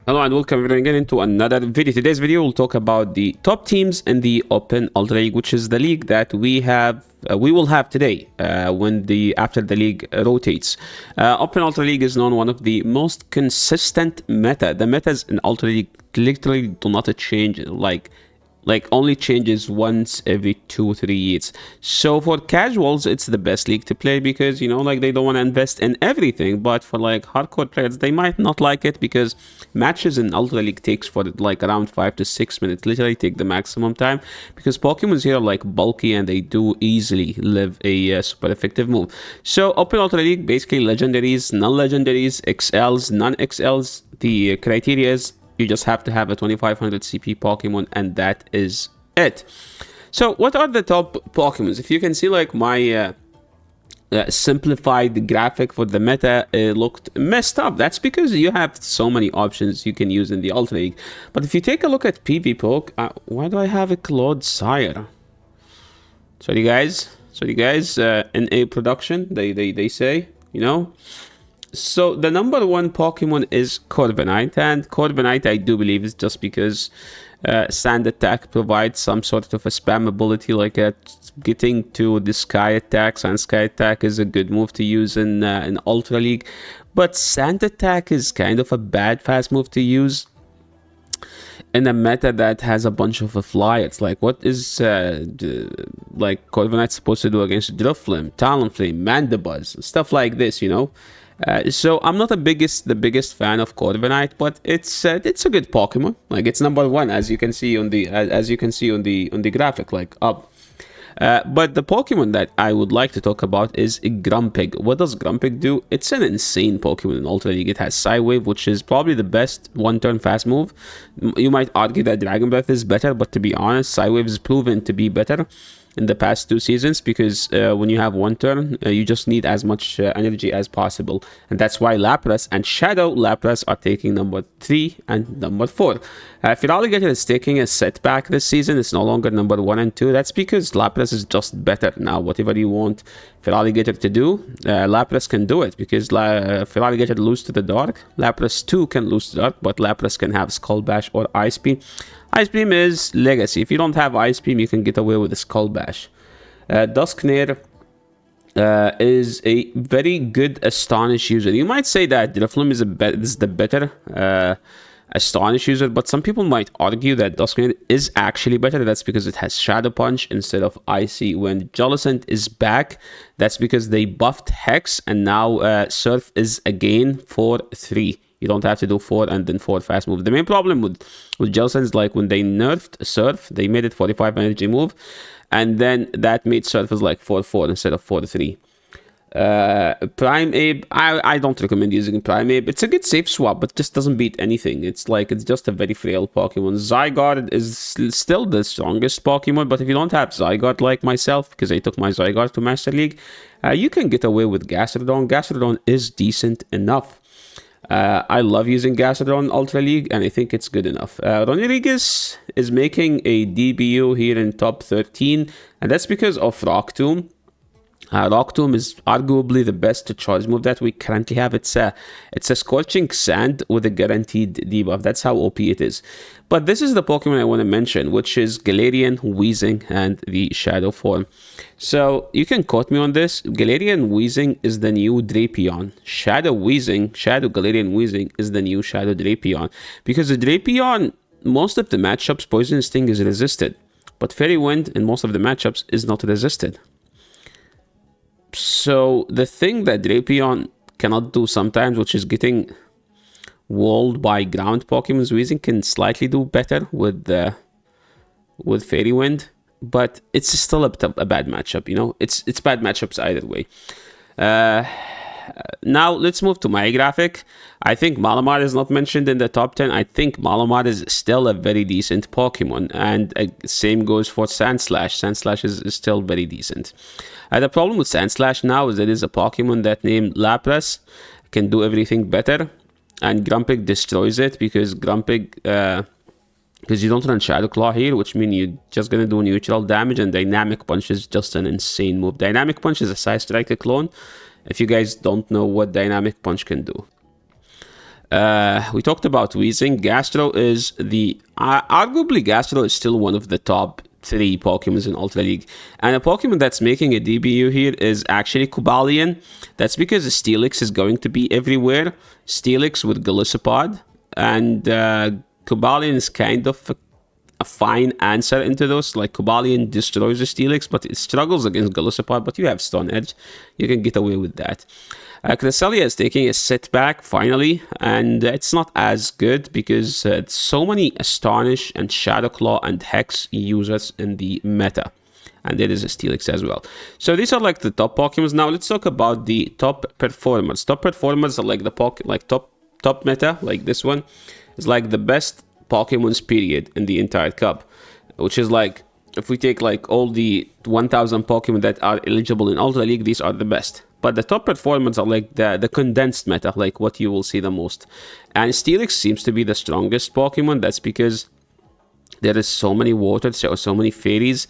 Hello and welcome everyone again into another video. Today's video we'll talk about the top teams in the Open Ultra League, which is the league that we will have today after the league rotates. Open Ultra League is known one of the most consistent meta. The metas in Ultra League literally do not change like only changes once every 2-3 years. So for casuals it's the best league to play because like they don't want to invest in everything, but for like hardcore players they might not like it because matches in Ultra League takes for like around 5 to 6 minutes, literally take the maximum time, because Pokemons here are like bulky and they do easily live a super effective move. So Open Ultra League, basically legendaries, non-legendaries, XLs, non-XLs. The criteria is you just have to have a 2500 CP Pokemon, and that is it. So what are the top Pokemons? If you can see, like my simplified graphic for the meta looked messed up. That's because you have so many options you can use in the Ultra League. But if you take a look at PvP, why do I have a Claude Sire? Sorry guys, in a production they say, So the number one Pokemon is Corviknight, and Corviknight I do believe is just because Sand Attack provides some sort of a spam ability, like getting to the Sky Attacks, and Sky Attack is a good move to use in Ultra League. But Sand Attack is kind of a bad fast move to use in a meta that has a bunch of flyers. Like, what is like Corviknight supposed to do against Drifloon, Talonflame, Mandibuzz, stuff like this, So I'm not the biggest fan of Corviknight, but it's a good Pokemon. Like, it's number one, as you can see on the graphic, like up. But the Pokemon that I would like to talk about is Grumpig. What does Grumpig do? It's an insane Pokemon in Ultra League. It has Psywave, which is probably the best one-turn fast move. You might argue that Dragon Breath is better, but to be honest, Psywave is proven to be better in the past 2 seasons, because when you have one turn, you just need as much energy as possible, and that's why Lapras and Shadow Lapras are taking number 3 and number 4. Feraligatr is taking a setback this season. It's no longer number 1 and 2. That's because Lapras is just better now. Whatever you want Feraligatr to do, Lapras can do it, because Feraligatr lose to the dark. Lapras too can lose to the dark, but Lapras can have Skull Bash or Ice Beam. Ice Beam is legacy. If you don't have Ice Beam, you can get away with a Skull Bash. Dusknir is a very good Astonish user. You might say that Drifloon is the better Astonish user, but some people might argue that Dusknir is actually better. That's because it has Shadow Punch instead of Icy Wind. Jellicent is back. That's because they buffed Hex, and now Surf is again for 3. You don't have to do 4 and then 4 fast move. The main problem with Jellicent is, like, when they nerfed Surf, they made it 45 energy move, and then that made Surf as like 4-4 instead of 4-3. Primeape, I don't recommend using Primeape. It's a good safe swap, but just doesn't beat anything. It's just a very frail Pokemon. Zygarde is still the strongest Pokemon, but if you don't have Zygarde like myself, because I took my Zygarde to Master League, you can get away with Gastrodon. Gastrodon is decent enough. I love using Gastrodon Ultra League, and I think it's good enough. Ronirigus is making a DBU here in top 13, and that's because of Rock Tomb. Rock Tomb is arguably the best charge move that we currently have. It's a Scorching Sand with a guaranteed debuff. That's how OP it is. But this is the Pokemon I want to mention, which is Galarian, Weezing, and the Shadow form. So you can quote me on this. Galarian Weezing is the new Drapion. Shadow Galarian Weezing is the new Shadow Drapion. Because the Drapion, most of the matchups, Poison Sting is resisted. But Fairy Wind in most of the matchups is not resisted. So the thing that Drapion cannot do sometimes, which is getting walled by ground Pokemon, Weezing can slightly do better with Fairy Wind, but it's still a bad matchup. It's bad matchups either way. Now let's move to my graphic. I think Malamar is not mentioned in the top 10. I think Malamar is still a very decent Pokemon, and same goes for Sandslash. Sandslash is still very decent. The problem with Sandslash now is it is a Pokemon that named Lapras can do everything better, and Grumpig destroys it, because Grumpig, because you don't run Shadow Claw here, which means you're just going to do neutral damage, and Dynamic Punch is just an insane move. Dynamic Punch is a Side Striker clone, if you guys don't know what Dynamic Punch can do. We talked about Weezing. Gastro is arguably Gastro is still one of the top 3 Pokemons in Ultra League. And a Pokemon that's making a DBU here is actually Cobalion. That's because Steelix is going to be everywhere. Steelix with Golisopod. And Cobalion is kind of a fine answer into those. Like, Cobalion destroys the Steelix, but it struggles against Golisopod, but you have Stone Edge. You can get away with that. Cresselia is taking a setback finally, and it's not as good because so many Astonish and Shadow Claw and Hex users in the meta. And there is a Steelix as well. So these are like the top Pokemons. Now let's talk about the top performers. Top performers are like the top meta, like this one, is like the best Pokemons period in the entire cup, which is like, if we take like all the 1000 Pokemon that are eligible in Ultra League, these are the best. But the top performers are like the condensed meta, like what you will see the most. And Steelix seems to be the strongest Pokemon. That's because there is so many water, so many fairies,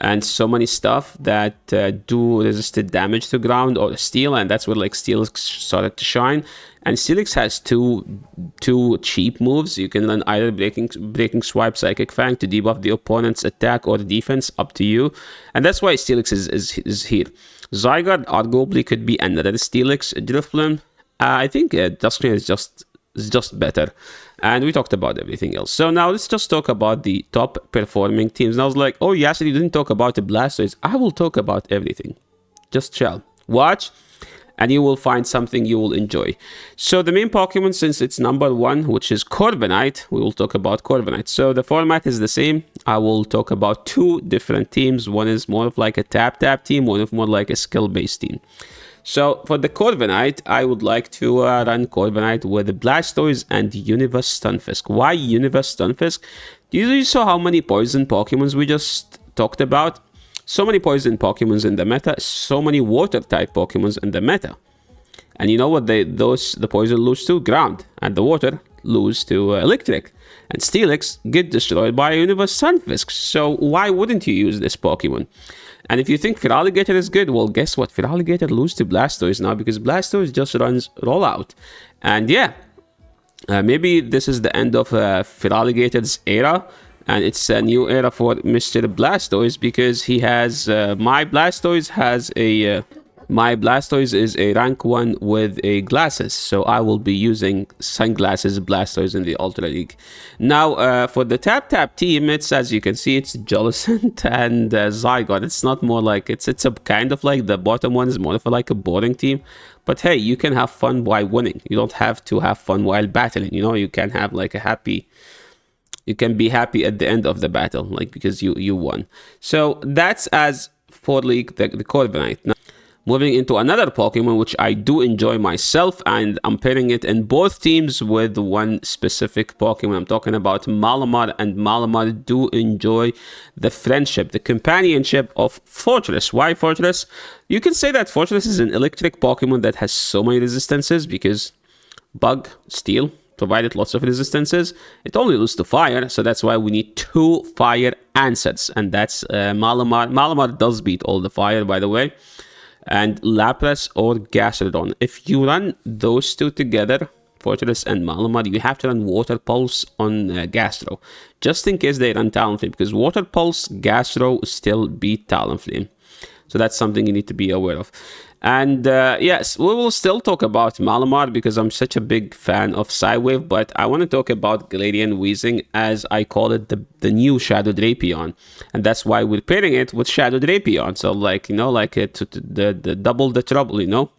and so many stuff that do resisted damage to ground or steel, and that's where like Steelix started to shine. And Steelix has two cheap moves. You can learn either breaking swipe, Psychic Fang to debuff the opponent's attack or defense, up to you. And that's why Steelix is here. Zygarde arguably could be another Steelix. Drifblim, I think Dusknoir is just better. And we talked about everything else. So now let's just talk about the top performing teams. And I was like, oh, yes, you didn't talk about the Blastoise. I will talk about everything. Just chill. Watch, and you will find something you will enjoy. So the main Pokemon, since it's number 1, which is Corviknight, we will talk about Corviknight. So the format is the same. I will talk about 2 different teams. One is more of like a tap team, one of more like a skill-based team. So for the Corviknight, I would like to run Corviknight with the Blastoise and Universe Stunfisk. Why Universe Stunfisk? You saw how many poison Pokemons we just talked about? So many poison Pokemons in the meta, so many water type Pokemons in the meta. And you know what the poison lose to? Ground. And the water lose to electric. And Steelix get destroyed by Universe Stunfisk. So why wouldn't you use this Pokemon? And if you think Feraligatr is good, well, guess what? Feraligatr lose to Blastoise now because Blastoise just runs Rollout. And yeah, maybe this is the end of Feraligatr's era. And it's a new era for Mr. Blastoise because he has... my Blastoise is a rank 1 with a glasses. So I will be using sunglasses Blastoise in the Ultra League. Now, for the tap team, it's, as you can see, it's Jellicent and Zygarde. It's not more like... It's a kind of like the bottom one is more of like a boring team. But hey, you can have fun while winning. You don't have to have fun while battling. You know, you can have like a happy... You can be happy at the end of the battle, like because you won. So that's as for League, the Corviknight. Now, moving into another Pokemon, which I do enjoy myself, and I'm pairing it in both teams with one specific Pokemon. I'm talking about Malamar, and Malamar do enjoy the friendship, the companionship of Fortress. Why Fortress? You can say that Fortress is an electric Pokemon that has so many resistances because Bug, Steel, provided lots of resistances. It only loses to fire, so that's why we need 2 fire answers, and that's Malamar. Malamar does beat all the fire, by the way. And Lapras or Gastrodon. If you run those 2 together, Fortress and Malamar, you have to run Water Pulse on Gastro, just in case they run Talonflame, because Water Pulse, Gastro still beat Talonflame. So that's something you need to be aware of. And yes, we will still talk about Malamar because I'm such a big fan of Psywave, but I want to talk about Galarian Weezing, as I call it the new Shadow Drapion. And that's why we're pairing it with Shadow Drapion. So like, you know, like the double the trouble, you know.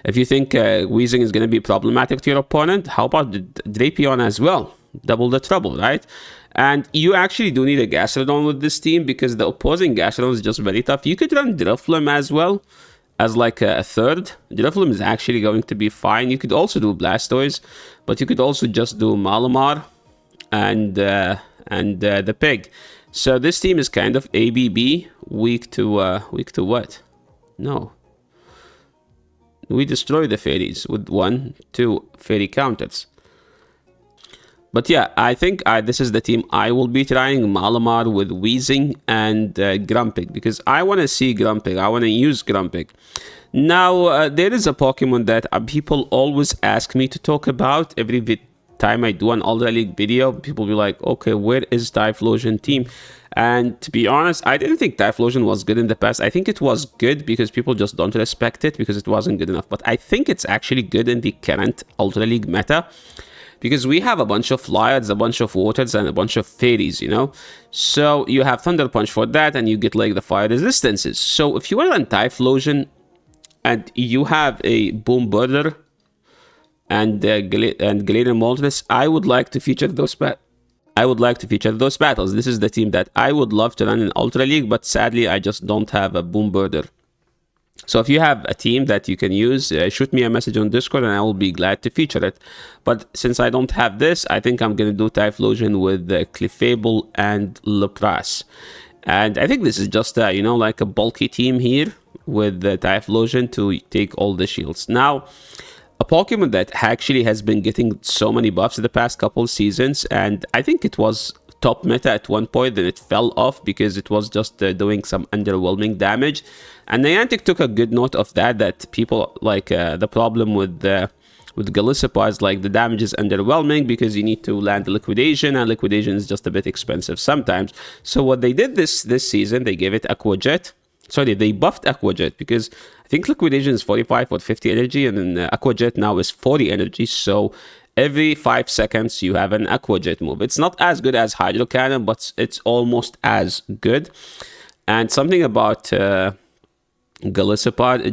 If you think Weezing is going to be problematic to your opponent, how about the Drapion as well? Double the trouble, right? And you actually do need a Gastrodon with this team because the opposing Gastrodon is just very tough. You could run Drifblim as well as like a third. Drifblim is actually going to be fine. You could also do Blastoise, but you could also just do Malamar and the Pig. So this team is kind of ABB, weak to what? No. We destroy the fairies with 1, 2 fairy counters. But yeah, I think this is the team I will be trying, Malamar with Weezing and Grumpig, because I want to see Grumpig. I want to use Grumpig. Now, there is a Pokemon that people always ask me to talk about every time I do an Ultra League video. People be like, okay, where is Typhlosion team? And to be honest, I didn't think Typhlosion was good in the past. I think it was good because people just don't respect it because it wasn't good enough. But I think it's actually good in the current Ultra League meta, because we have a bunch of Flyards, a bunch of Waters, and a bunch of Fairies, you know? So you have Thunder Punch for that, and you get like the fire resistances. So if you want to Typhlosion and you have a Boom Burner and Galarian Moltres, I would like to feature those battles. This is the team that I would love to run in Ultra League, but sadly I just don't have a Boom Burner. So if you have a team that you can use, shoot me a message on Discord and I will be glad to feature it. But since I don't have this, I think I'm going to do Typhlosion with Clefable and Lapras. And I think this is just, you know, like a bulky team here with the Typhlosion to take all the shields. Now, a Pokemon that actually has been getting so many buffs in the past couple seasons, and I think it was top meta at one point, then it fell off because it was just doing some underwhelming damage. And Niantic took a good note of that people like the problem with Galissapa is like the damage is underwhelming because you need to land Liquidation, and Liquidation is just a bit expensive sometimes. So what they did this season, they gave it Aqua-Jet. Sorry, they buffed Aqua-Jet because I think Liquidation is 45 or 50 energy, and then Aqua-Jet now is 40 energy. So every 5 seconds you have an Aqua-Jet move. It's not as good as Hydro Cannon, but it's almost as good. And something about Galissapod,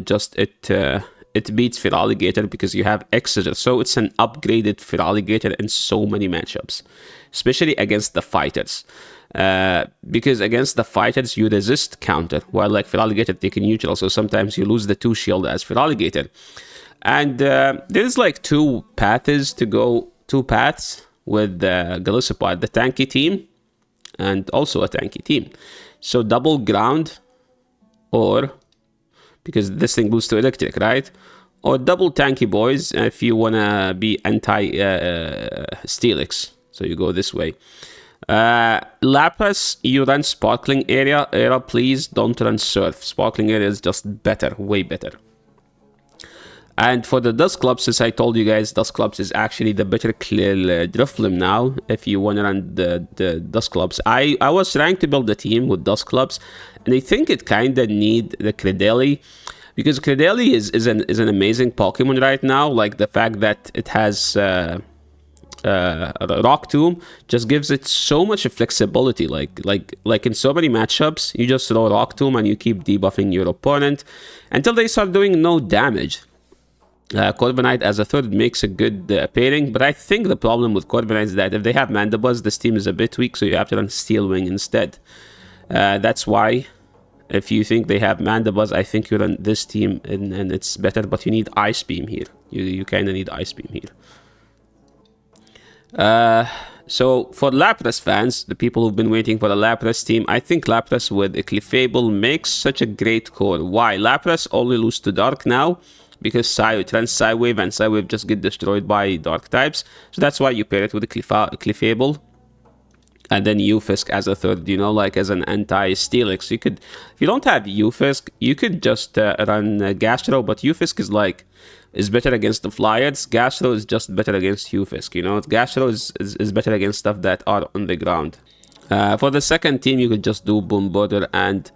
it beats Feraligatr because you have Exeter. So it's an upgraded Feraligatr in so many matchups, especially against the fighters. Because against the fighters you resist counter, while like Feraligatr taking neutral, so sometimes you lose the 2 shield as Feraligatr. And there's like two paths with Galissapod, the tanky team and also a tanky team. So double ground, or because this thing boosts to electric, right? Or double tanky boys if you wanna be anti Steelix. So you go this way. Lapras, you run Sparkling Era, please don't run Surf. Sparkling Area is just better, way better. And for the Dusclops, as I told you guys, Dusclops is actually the better Drifloon now, if you want to run the Dusclops. I was trying to build a team with Dusclops, and I think it kind of need the Credeli, because Credeli is an amazing Pokemon right now. Like the fact that it has Rock Tomb just gives it so much flexibility. Like in so many matchups, you just throw Rock Tomb and you keep debuffing your opponent until they start doing no damage. Corviknight as a third makes a good pairing, but I think the problem with Corviknight is that if they have Mandibuzz, this team is a bit weak, so you have to run Steel Wing instead. That's why, if you think they have Mandibuzz, I think you run this team and it's better, but you need Ice Beam here. You kind of need Ice Beam here. So for Lapras fans, the people who've been waiting for the Lapras team, I think Lapras with a Clefable makes such a great core. Why? Lapras only lose to Dark now, because trans Psywave and Psywave just get destroyed by Dark types. So that's why you pair it with a Clefable. And then Ufisk as a third, you know, like as an anti-Steelix. If you don't have Ufisk, you could just run Gastro, but Ufisk is better against the Flyards. Gastro is just better against Ufisk, you know. Gastro is better against stuff that are on the ground. For the second team, you could just do Boom Burner and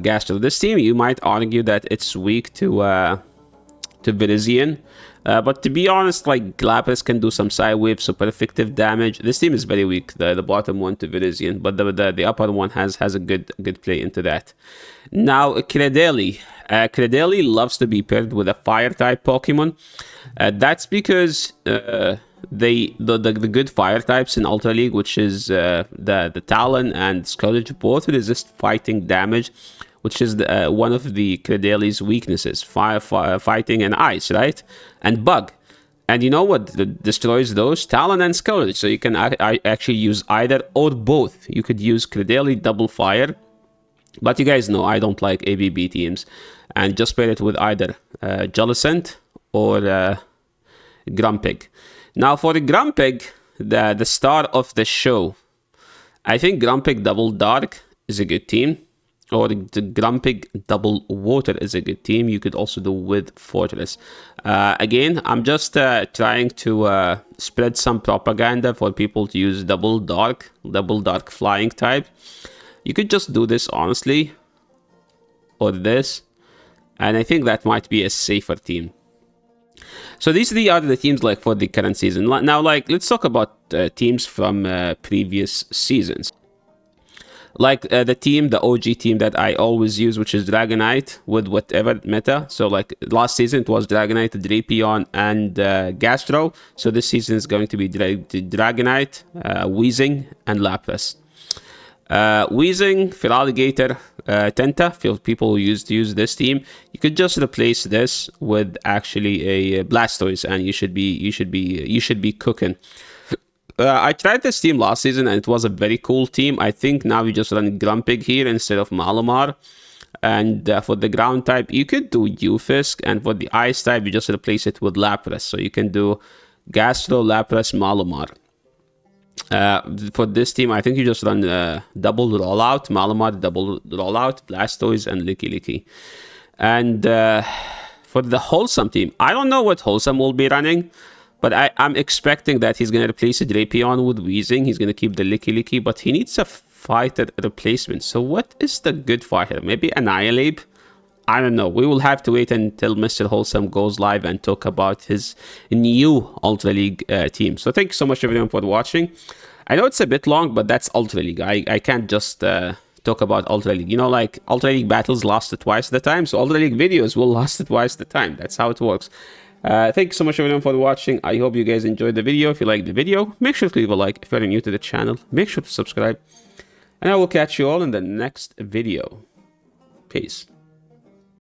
Gastro. This team, you might argue that it's weak to Virizion, but to be honest, like Lapras can do some Psywave, super effective damage. This team is very weak, the bottom one to Virizion, but the upper one has a good play into that. Now Credeli. Credeli loves to be paired with a fire type Pokemon. That's because the good fire types in Ultra League, which is the Talon and Scourge, both resist fighting damage, which is one of the Credeli's weaknesses: fire, fighting, and ice, right? And bug. And you know what destroys those? Talon and Scourge. So you can actually use either or both. You could use Credeli double fire, but you guys know I don't like ABB teams, and just pair it with either Jellicent or Grumpig. Now for the Grumpig, the star of the show, I think Grumpig Double Dark is a good team. Or the Grumpig Double Water is a good team. You could also do with Fortress. Again, I'm just trying to spread some propaganda for people to use Double Dark Flying type. You could just do this, honestly. Or this. And I think that might be a safer team. So these are the teams like for the current season. Now, like, let's talk about teams from previous seasons. Like the OG team that I always use, which is Dragonite with whatever meta. So like last season it was Dragonite, Drapion, and Gastro. So this season is going to be Dragonite, Weezing, and Lapras. Weezing, Feraligatr, Tenta, for people who used to use this team, you could just replace this with actually a Blastoise, and you should be cooking. I tried this team last season and it was a very cool team. I think now you just run Grumpig here instead of Malamar. And for the ground type, you could do Ufisk. And for the ice type, you just replace it with Lapras. So you can do Gastro, Lapras, Malamar. For this team, I think you just run double rollout, Malamar, double rollout, Blastoise, and Licky. And for the Wholesome team, I don't know what Wholesome will be running. But I'm expecting that he's going to replace a Drapion with Weezing. He's going to keep the Licky, but he needs a fighter replacement. So what is the good fighter? Maybe Annihilate? I don't know. We will have to wait until Mr. Wholesome goes live and talk about his new Ultra League team. So thank you so much, everyone, for watching. I know it's a bit long, but that's Ultra League. I can't just talk about Ultra League. You know, like, Ultra League battles lasted twice the time, so Ultra League videos will last twice the time. That's how it works. Thank you so much, everyone, for watching. I hope you guys enjoyed the video. If you liked the video, make sure to leave a like. If you're new to the channel, make sure to subscribe. And I will catch you all in the next video. Peace.